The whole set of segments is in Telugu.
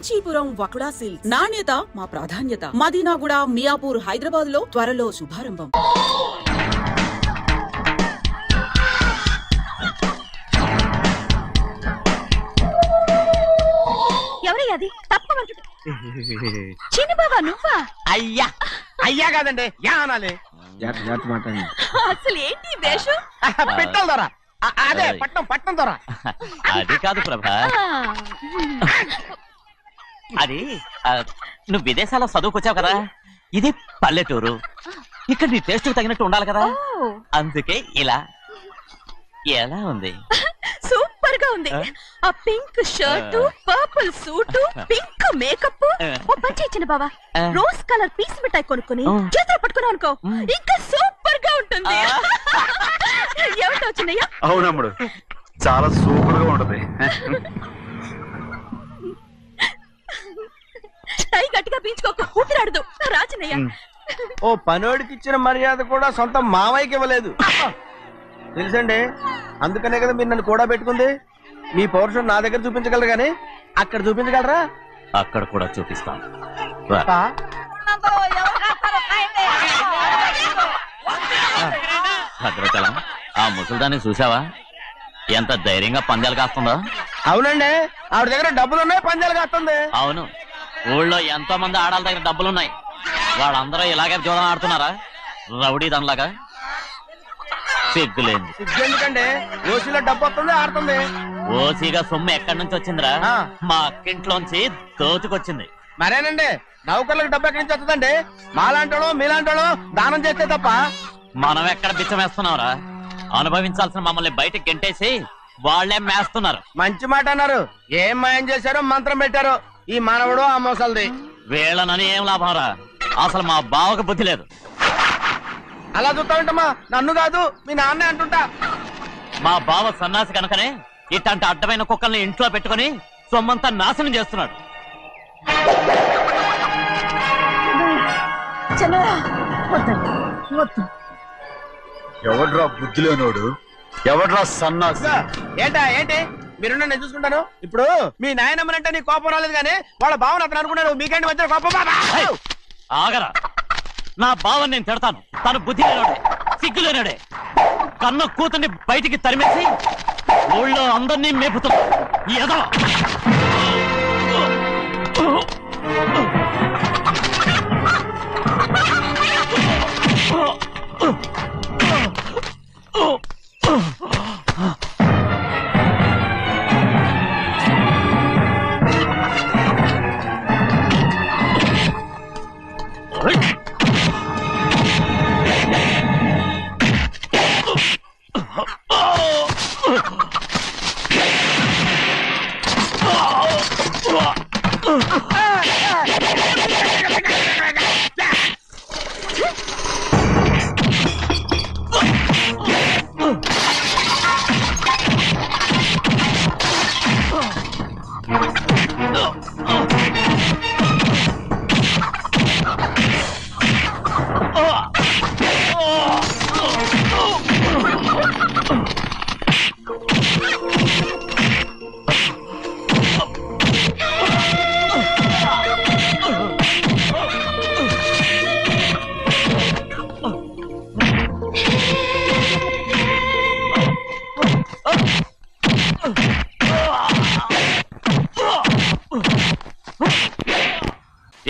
కాంచీపురం వకుడా సిల్క్స్ నాణ్యత మా ప్రాధాన్యత. మదీనాగూడ, మియాపూర్, హైదరాబాద్ లో త్వరలో శుభారంభం. ఎవరయ్యాది? తప్పమంటు చిన్ని బాబా నువ్వా? అయ్యా అయ్యా కాదండి యా అనాలి. అసలు ఏంటి వేషం? పెట్టాలి దొర, అదే పట్నం పట్నం దొర. అది కాదు ప్రభా, అది నువ్వు విదేశాల్లో చదువుకొచ్చావు కదా, ఇది పల్లెటూరు, ఇక్కడ నీ టేస్ట్ తగినట్టు ఉండాలి కదా, అందుకే ఇలా. ఎలా ఉంది? సూపర్ గా ఉంది. ఆ pink shirt, purple suit, pink makeup. ఓ పని ఇచ్చిన బావా, రోజ్ కలర్ పీస్ మిఠాయి కొనుక్కొని చేతిలో పట్టుకున్నావు అనుకో, ఇంకా సూపర్ గా ఉంటుంది. ఎవరితో వచ్చిందయ్యా? అవునమ్ముడు, చాలా సూపర్ గా ఉంటది. టై గట్టిగా పీంచుకోకు, ఊపిరాడదు. రాచినయ్యా, ఓ పనోడికి ఇచ్చిన మర్యాద కూడా సొంత మావయ్యకి ఇవ్వలేదు తెలుసండి. అందుకనే కదా మీరు నన్ను కూడా పెట్టుకుంది. మీ పౌరుషం నా దగ్గర చూపించగలరు గానీ అక్కడ చూపించగలరా? అక్కడ కూడా చూపిస్తాను. భద్రాచలం, ఆ ముసల్దాన్ని చూసావా? ఎంత ధైర్యంగా పందాలు కాస్తుందో. అవునండి, ఆవిడ దగ్గర డబ్బులున్నాయి, పందాలు కాస్తుంది. అవును, ఊళ్ళో ఎంతో మంది ఆడాళ్ళ దగ్గర డబ్బులున్నాయి, వాళ్ళందరూ ఇలాగే జోదం ఆడుతున్నారా రౌడీ దానిలాగా? సిగ్గులేదు. సిగ్గెందుకండి, ఓసీలో డబ్బు వస్తుంది, ఆడుతుంది. ఓసీగా సొమ్ము ఎక్కడి నుంచి వచ్చిందిరా? మా అక్కింట్లోంచి దోచుకొచ్చింది. మరేనండి, నౌకర్లకు డబ్బు ఎక్కడి నుంచి వస్తుందండి? మాలాంటోళ్ళు మీలాంటోళ్ళు దానం చేస్తే తప్ప. మనం ఎక్కడ బిచ్చం వేస్తున్నావురా? అనుభవించాల్సిన మమ్మల్ని బయటకు గెంటేసి వాళ్లే మేస్తున్నారు. మంచి మాట అన్నారు. ఏం మాయం చేశారో మంత్రం పెట్టారో ఈ మానవుడు ఆ మోసల్ది. వీళ్ళనని ఏం లాభంరా? అసలు మా బావకు బుద్ధి లేదు. అలా చూస్తా ఉంటామా? నన్ను కాదు మీ నాన్నే అంటుంటా. మా బావ సన్నాసి కనుకనే ఇట్లాంటి అడ్డమైన కుక్కల్ని ఇంట్లో పెట్టుకుని సొమ్మంతా నాశనం చేస్తున్నాడు. ఎవడ్రా బుద్ధిలోనోడు? ఎవడ్రా సన్నాసి? ఏంటి మీరు నేను చూసుకుంటాను. ఇప్పుడు మీ నాయనమ్మనంటే నీ కోపం రాలేదు కానీ వాళ్ళ భావన అతను అనుకున్నాడు. మీకేంటి వచ్చిన కోపం? ఆగరా, నా బావని నేను తిడతాను. తను బుద్ధి లేనాడే, సిగ్గు లేనాడే, కన్న కూతుర్ని బయటికి తరిమేసి ఊళ్ళో అందరినీ మేపుతున్నా. ఎదవ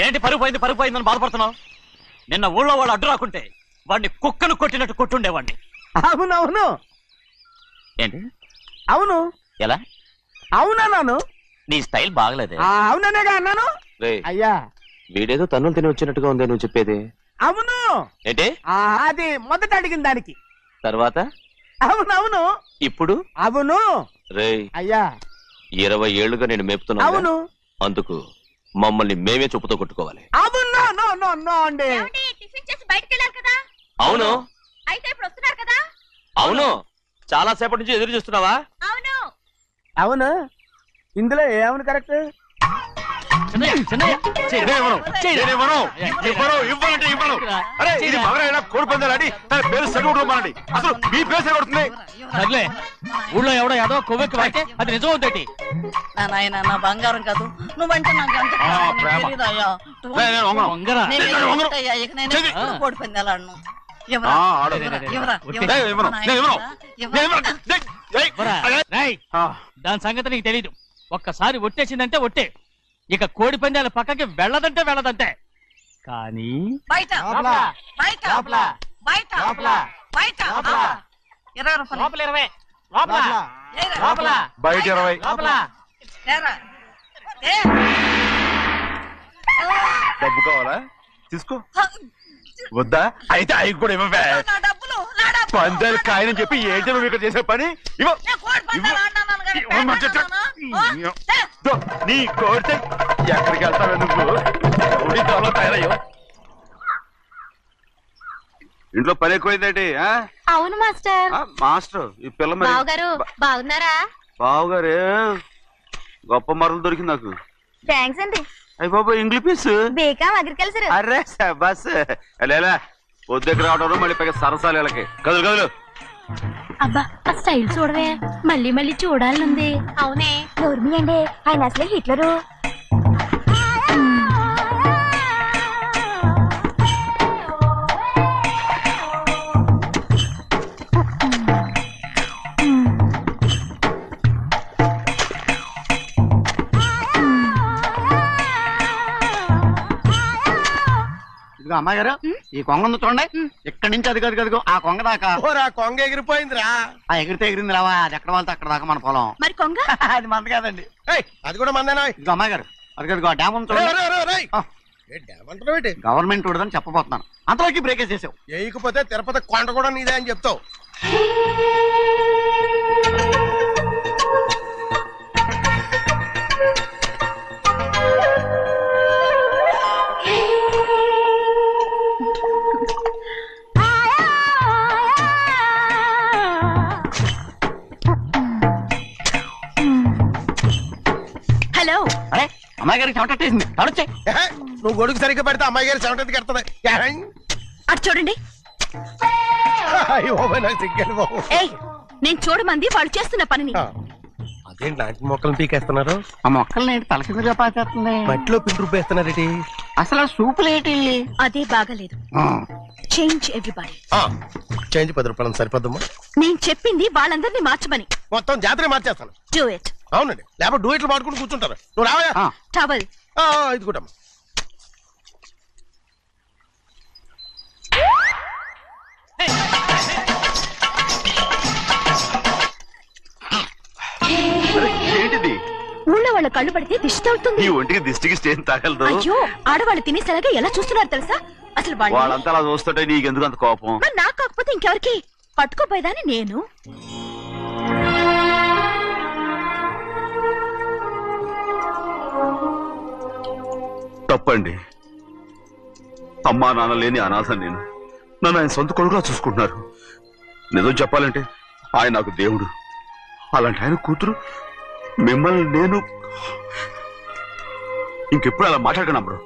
ఏంటి పరుగు పోయిందని బాధపడుతున్నావు? నిన్న ఊళ్ళో వాడు అడ్డు రాకుంటే వాడిని కుక్కను కొట్టినట్టు కొట్టుండేవాడిని. అవునవును. ఏంటి? అవును. ఎలా? అవునన్నాను. నీ స్టైల్ బాగలేదే. అవుననేగా అన్నాను. అయ్యా, వీడేదో తన్నులు తిని వచ్చినట్టుగా ఉంది నువ్వు చెప్పేది. అవును. ఏంటి? అది మొదట అడిగిన దానికి. తర్వాత అవునవును. ఇప్పుడు అవును. రేయ్ అయ్యా, 20 ఏళ్లుగా నేను మేపుతున్నా. అవును. అందుకు మమ్మల్ని మేమే చెప్పుతో కొట్టుకోవాలి. అండి. టిఫిన్ చేసి బయటికి వెళ్ళారు కదా? అవును. అయితే ఇప్పుడు వస్తున్నారు కదా? అవును. చాలా సేపటి నుంచి ఎదురు చూస్తున్నావా? అవును. అవును. ఇందులో ఏమని కరెక్ట్? చిన్నయ్య, చెయ్యి. నేనివ్వను. చెయ్యి. నేనివ్వను. ఇవ్వను, ఇవ్వనంటే ఇవ్వను. అరే ఇది మగరైనా కోడి పందాలని తన పేరు సరిగొట్టుకోమనండి. అసలు మీ పేరు సరిగొడుతుంది. సర్లే ఊళ్ళో ఎవడో ఏదో కొవ్వెక్కి వాడితే అది నిజం అవుతాయి. నా నాయన నా బంగారం కాదు నువ్వంటే నాకు ఎంత ఆ, ప్రాణం, ప్రేమ. నీకు తెలీదయ్యా. నేను వంగను. వంగరా నేను నేను వంగను. ఏంటయ్యా, ఇక నేను చెయ్యి. ఎప్పుడు కోడి పందాలాడను. ఎవరా? ఆ, ఆడు. ఎవరా? ఎవరా? నేను ఇవ్వను. నేను ఇవ్వను. ఎవరా? నేను ఇవ్వను. ఏయ్, ఎవరా? ఏయ్. రేయ్, ఆ, దాని సంగతి నీకు తెలీదు. ఒక్కసారి ఒట్టేసిందంటే ఒట్టే. ఇక కోడి పందాల పక్కకి వెళ్ళదంటే వెళ్ళదంటే. కానీ బయట బయట బయట బయట 20 రూపాయలు ఏరా. బయట 20. ఏరా. ఏ. డబ్బు కావాలా? తీసుకో. వద్దా? అయితే అవి కూడా ఇవ్వవే. నా డబ్బులు నా డబ్బులు. పందాలు కాయని చెప్పి ఏంటి నువ్వు ఇక్కడ చేసే పని? ఇవ్వ. నేను కోడి పందాలు ఆడినాను కానీ ఇవ్వమని చెప్తా. ఆడినానా? ఏ. దో, నీ కోరితే ఎక్కడికి వెళ్తావే నువ్వు? రౌడీ దొరలో తయారయ్యో. ఇంట్లో పని ఎక్కువైందేంటి? అవును మాస్టర్. మాస్టర్ ఈ పిల్ల మరి బావగారు బాగున్నారా? బావుగారే గొప్ప మరలు దొరికింది నాకు. థ్యాంక్స్ అండి. అయ్యి బాబు ఇంగ్లీష్ బేకాం అగ్రికల్చర్. అరే బస్ లేలా పొద్దుకు రావడం మళ్ళీ పైగా సరసాలు వీళ్ళకి. కదులు కదులు. అబ్బా ఆ స్టైల్ చూడవే, మళ్ళీ మళ్ళీ చూడాలనుంది. అవునే నోర్మి అండి, ఆయన అసలు హిట్లరు. ఇదిగో అమ్మాయి గారు ఈ కొంగ ఉంది చూడండి. ఇక్కడి నుంచి అది కదిగో ఆ కొంగ దాకా. ఓరా కొంగ ఎగిరిపోయిందిరా. ఆ ఎగిరితే ఎగిరింది రావా, అది ఎక్కడ వాళ్ళతో అక్కడ దాకా మన పొలం. మరి కొంగ అది మంద కాదండి. ఏయ్, అది కూడా మందేనా? ఇదిగో అమ్మాయి గారు అది కదిగో ఆ డ్యామ్ ఉంది చూడండి. ఆ. ఏమంటున్నావు? గవర్నమెంట్ ఉండదని చెప్పబోతున్నాను, అంతలోకి బ్రేక్ వేసేసావు. వేయకపోతే తిరుపతి కొండ కూడా నీదే అని చెప్తావు. హలో. అరే అమ్మాయి గారికి చెమటేసింది, తడొచ్చే. ఏహే, నువ్వు గొడుగు సరిగ్గా పెడితే అమ్మాయి గారి చెమటది కడుతుంది. అటు చూడండి. నాకు సిగ్గాను బాబు. ఏయ్, నేను చూడమంది వాళ్ళు చేస్తున్న పనిని. అదేంటి నాటి మొక్కలను పీకేస్తున్నారు? ఆ మొక్కల్ని తల కిందగా పాచేస్తుంది. మట్టిలో పిండి రుబ్బేస్తున్నారేటి? అసలు ఆ సూపులేటి. అదే బాగలేదు. Change everybody. చేంజ్ 10 రూపాయలు సరిపోద్దమ్మా. నేను చెప్పింది వాళ్ళందరినీ మార్చమని. మొత్తం జాతర మార్చేస్తాను. Do it. అవునండి, లేకపోతే డూయిట్లు పాడుకుని కూర్చుంటారు. నువ్వు రావా? టవల్. ఇది కూడా ఏంటిది? ఊళ్ళో వాళ్ళ కళ్ళు పడితే దిష్టి తగులుతుంది. ఈ ఒంటికి దిష్టికి స్టేన్ తగలదు. అయ్యో, ఆడవాళ్ళు తినేసరిగా ఎలా చూస్తున్నారు తెలుసా? అసలు వాళ్ళు వాళ్ళంతా అలా చూస్తుంటే నీకెందుకు అంత కోపం? మరి నాకు కాకపోతే ఇంకెవరికి? పట్టుకోపోయేదాన్ని నేను. తప్పండి. అమ్మా నాన్న లేని అనాథ నేను. నన్ను ఆయన సొంత కొడుకులా చూసుకుంటున్నారు. నిజం చెప్పాలంటే ఆయన నాకు దేవుడు. అలాంటి ఆయన కూతురు మిమ్మల్ని నేను ఇంకెప్పుడు అలా మాట్లాడకను అమ్మరు.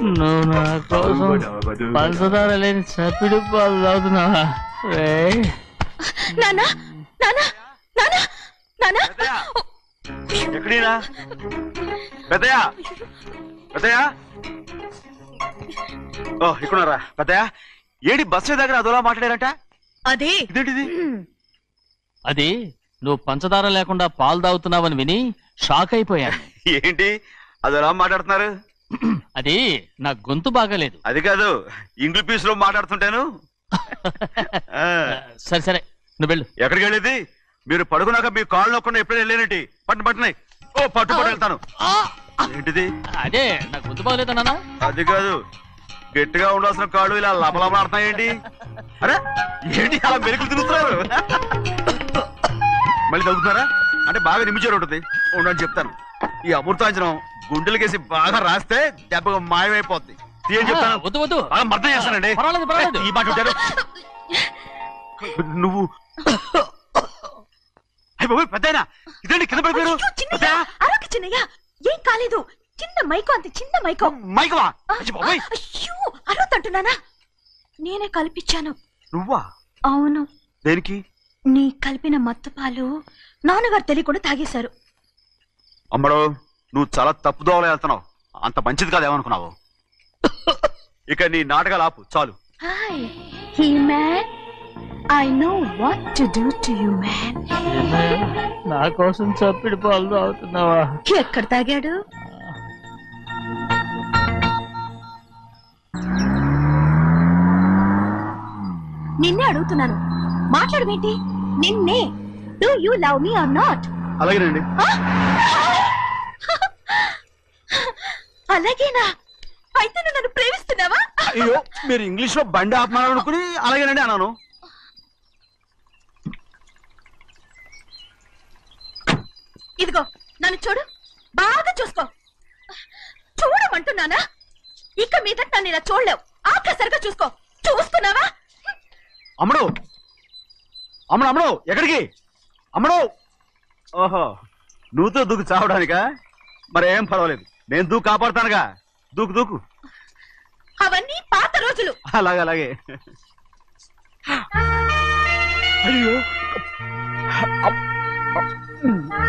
నువ్వు నా కోసం పంచదార లేని చప్పిడి పాలు తాగుతున్నావా? నానా నానా నానా నానా. ఎక్కడీనా పెద్దయా? పెద్దయా? ఓ ఇక్కడున్నారా? పెద్దయా ఏడి బస్సు దగ్గర అదోలా మాట్లాడారట. అదే ఇదేంటిది? అది నువ్వు పంచదార లేకుండా పాలు తాగుతున్నావని విని షాక్ అయిపోయాను. ఏంటి అదోలా మాట్లాడుతున్నారు? అది నా గొంతు బాగాలేదు. అది కాదు, ఇంగ్లీష్ లో మాట్లాడుతుంటాను. సరే సరే నువ్వు వెళ్ళు. ఎక్కడికి వెళ్ళేది? మీరు పడుకున్నాక మీ కాళ్ళు నొక్కకుండా ఎప్పుడైనా వెళ్ళేనంటి? పట్టునాయి. ఓ పట్టు వెళ్తాను. ఏంటిది? అదే నా గొంతు బాగలేదు నాన్న. అది కాదు, గట్టిగా ఉండాల్సిన కాళ్ళు ఇలా లపలపలాడుతున్నాయేంటి? అరే ఏంటి అలా మెరుకులు తిరుగుతున్నారు? మళ్ళీ తగ్గుతున్నారా? అంటే బాగా నిమిషాలు ఉంటుంది. ఉండని చెప్తాను. ఈ అమృతాంజనం గుండెలకేసి బాగా రాస్తే దెబ్బగా మాయమైపోద్ది. ఏం చెప్తాను? వద్దు వద్దు, బాగా మర్దం చేస్తానండి. పర్వాలేదు పర్వాలేదు. ఈ మాట ఉంటారు. నువ్వు అయ్య బాబోయ్ పెద్దయినా ఇదండి కింద పడిపోయారు. అయ్యో, చిన్నయ్య, అరొక చిన్నయ్య, ఏం కాలేదు. చిన్న మైకో, అంత చిన్న మైకో. మైకవా అయ్య బాబోయ్. అయ్యో, అరవతంటున్నానా? నేనే కల్పించాను. నువ్వా? అవును. దేనికి? నీ కలిపిన మత్తు పాలు నాన్నగారు తెలియకుండా తాగేశారు. అమ్మడో నువ్వు చాలా తప్పుదోవలో వెళ్తున్నావు. అంత మంచిది కాదు ఏమనుకున్నావు. ఇక నీ నాటకాలు ఆపు చాలు. Hi he man, I know what to do to you man. నా కోసం చప్పిడి పాలు తాగుతున్నావా? ఎక్కడ తాగాడు? నిన్నే అడుగుతున్నాను, మాట్లాడమేంటి? నిన్నే. Do you love me or not? అలాగేనండి. అలాగేనా? అయితే నువ్వు నన్ను ప్రేమిస్తున్నావా? అయ్యో మీరు ఇంగ్లీష్ లో బండి ఆపమాలనుకుని అలాగేనండి అన్నాను. ఇదిగో నన్ను చూడు, బాగా చూసుకో. చూడమంటున్నానా? ఇక మీద నన్ను ఇలా చూడలేవు. ఆఖసరిగా చూసుకో. చూస్తున్నావా? అమ్మడు అమ్మడు అమ్మడు ఎక్కడికి? అమ్మడు. ఓహో నువ్వుతో దూకు చావడానికా? మరేం పర్వాలేదు, నేను దూకు కాపాడుతానుగా. దూకు దూకు. అవన్నీ పాత రోజులు. అలాగే అలాగే. అయ్యో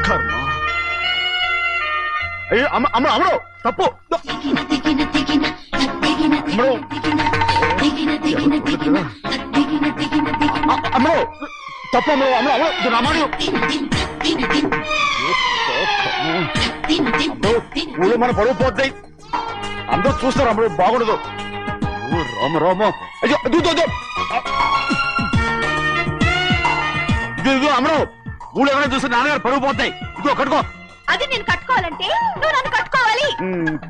కర్మ. అయ్యో అమ్మ అమ్మ అమ్మడు తప్పు. అమ్మడు అమ్మడు తప్పు. అమ్మడు అమ్మడు అమ్మడు రమ్మడు. ఊళ్ళో మన పరువు పోతాయి, అందరూ చూస్తారు. అమ్మడు బాగుండదు. రామ రామ. అయ్యో ఇదిగో అమ్మడు, ఊళ్ళో ఎవరైనా చూస్తే నాన్నగారు పరువు పోతాయి. ఇదిగో కట్టుకో. అది నేను కట్టుకోవాలంటే నువ్వు నన్ను కట్టుకోవాలి.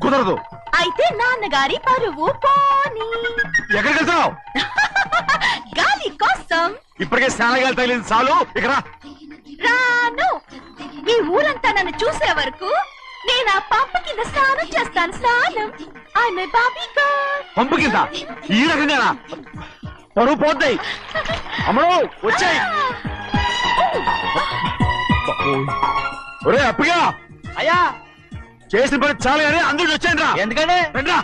కుదరదు. అయితే నాన్నగారి పరువు పోనీ. ఎక్కడికి వెళ్తున్నావు? గాలి కోసం. ఇప్పటికే స్నానగాలు తగిలింది చాలు. ఇక్కడ రాను. ఈ ఊరంతా నన్ను చూసే వరకు నేను ఆ పంప కింద స్నానం చేస్తాను. స్నానం. ఐఎమ్ ఏ బాబీ గర్ల్. పంపు కింద ఈ రకంగా పరువు పోతాయి. అమ్మడు వచ్చాయి. ఒరే అప్పగా అయ్యా చేసిన పని చాలు కానీ అందరూ వచ్చాను రా. ఎందుకంటే రండ్రా.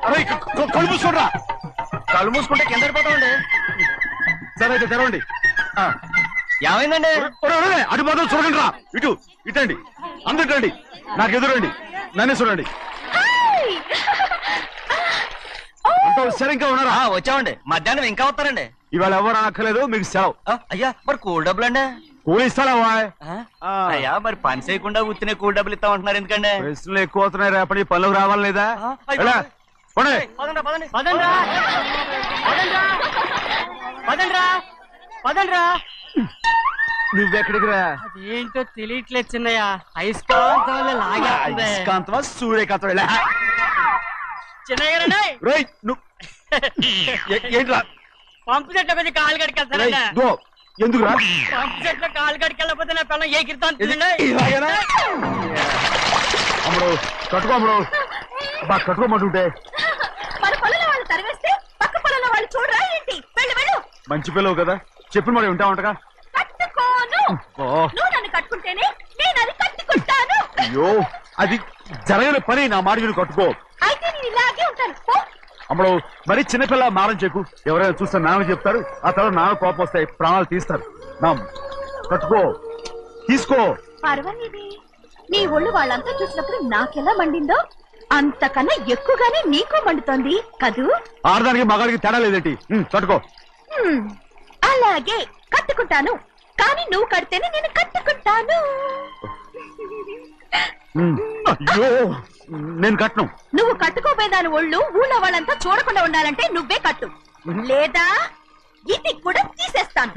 అరే కళ్ళు మూసుకోండి రా. కళ్ళు మూసుకుంటే కింద పడిపోతామండి. సరే అయితే తెరవండి. ఏమైందండి? అటు మాత్రం చూడండి రా. ఇటు ఇటండి, అందరు ఇటండి. నాకు ఎదురండి, నన్నే చూడండి. అంత సరే ఇంకా ఉన్నారా? వచ్చామండి. మధ్యాహ్నం ఇంకా వస్తారండి. ఇవాళ ఎవరు అనక్కర్లేదు, మీకు సెలవు. అయ్యా మరి కూల్ డబ్బులు అండి? కూలి ఇస్తారా? అయ్యా మరి పని చేయకుండా ఉత్తినే కూల్ డబ్బులు ఇస్తామంటున్నారు ఎందుకండి? ప్రశ్నలు ఎక్కువ అవుతున్నాయి. రేపటి పనులకు రావాలి లేదా? నువ్వెక్కడికి రా? ఏంటో తెలియట్లేదు చిన్నయ్య. అయస్కాంతం అయస్కాంతమా సూర్యకాంతం? చిన్నయ్య ఏంట్రా? పంపు చెట్ల కొంచెం కాలు కడికెళ్తానండి. ఎందుకురా? పంపు చెట్ల కాలు కడికెళ్ళకపోతే నా పిల్లలు ఏ కిర్తాను. అమ్మడు కట్టుకో. అమ్మడు బాగా కట్టుకోమంటుంటే మన పొలంలో వాళ్ళు తరివేస్తే పక్క పొలంలో వాళ్ళు చూడరా ఏంటి? వెళ్ళు వెళ్ళు. మంచి పిల్లవు కదా, చెప్పిన మరి ఉంటా ఉంటగా. కట్టుకోను. నువ్వు నన్ను కట్టుకుంటేనే నేను అది కట్టుకుంటాను. అయ్యో అది జరగని పని. నా మాట విని కట్టుకో. అయితే నేను ఇలాగే ఉంటాను. పో. అమ్మడు మరి చిన్నపిల్ల మారం చెప్పు. ఎవరైనా చూస్తే నాన్న చెప్తారు. ఆ తర్వాత నాన్న కోపం వస్తాయి, ప్రాణాలు తీస్తారు. నా కట్టుకో, తీసుకో. పర్వాలేదే, నీ ఒళ్ళు వాళ్ళంతా చూసినప్పుడు నాకెలా మండిందో అంతకన్నా ఎక్కువగానే నీకు మండుతోంది కదూ. ఆడదానికి మగాడికి తేడా లేదేంటి? కట్టుకో. అలాగే కట్టుకుంటాను. కానీ నువ్వు కడితేనే నేను కట్టుకుంటాను. అయ్యో నేను కట్టను. నువ్వు కట్టుకోపోయేదాని ఒళ్ళు ఊళ్ళో వాళ్ళంతా చూడకుండా ఉండాలంటే నువ్వే కట్టు, లేదా ఇది కూడా తీసేస్తాను.